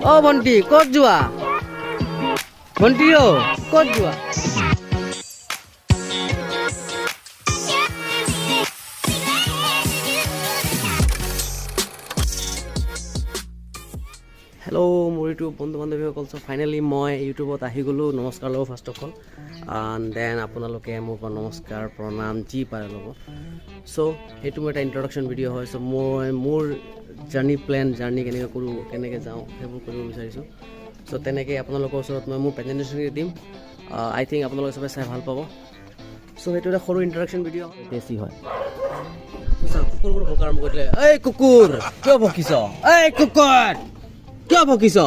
অ ভণ্টি ক'ত যোৱা ভণ্টি অ ক'ত যোৱা হেল্ল' মোৰ ইউটিউব বন্ধু বান্ধৱীসকল চ' ফাইনেলি মই ইউটিউবত আহি গ'লোঁ নমস্কাৰ ল'ব ফাৰ্ষ্ট অফ অল দেন আপোনালোকে মোক নমস্কাৰ প্ৰণাম যি পাৰে ল'ব চ' সেইটো মোৰ এটা ইণ্ট্ৰডাকশ্যন ভিডিঅ' হয় চ' মই মোৰ জাৰ্ণি কেনেকৈ কৰোঁ কেনেকৈ যাওঁ সেইবোৰ কৰিব বিচাৰিছোঁ চ' তেনেকৈ আপোনালোকৰ ওচৰত মই মোৰ প্ৰেজেণ্টেশ্যন দিম আই থিংক আপোনালোকে চবে চাই ভাল পাব চ' সেইটো এটা সৰু ইণ্ট্ৰডাকশ্যন ভিডিঅ' বেছি হয় কুকুৰবোৰ ভোক আৰম্ভ কৰি দিলে এই কুকুৰ কিয় ভকিছ এই কুকুৰ কিয় ভকিছ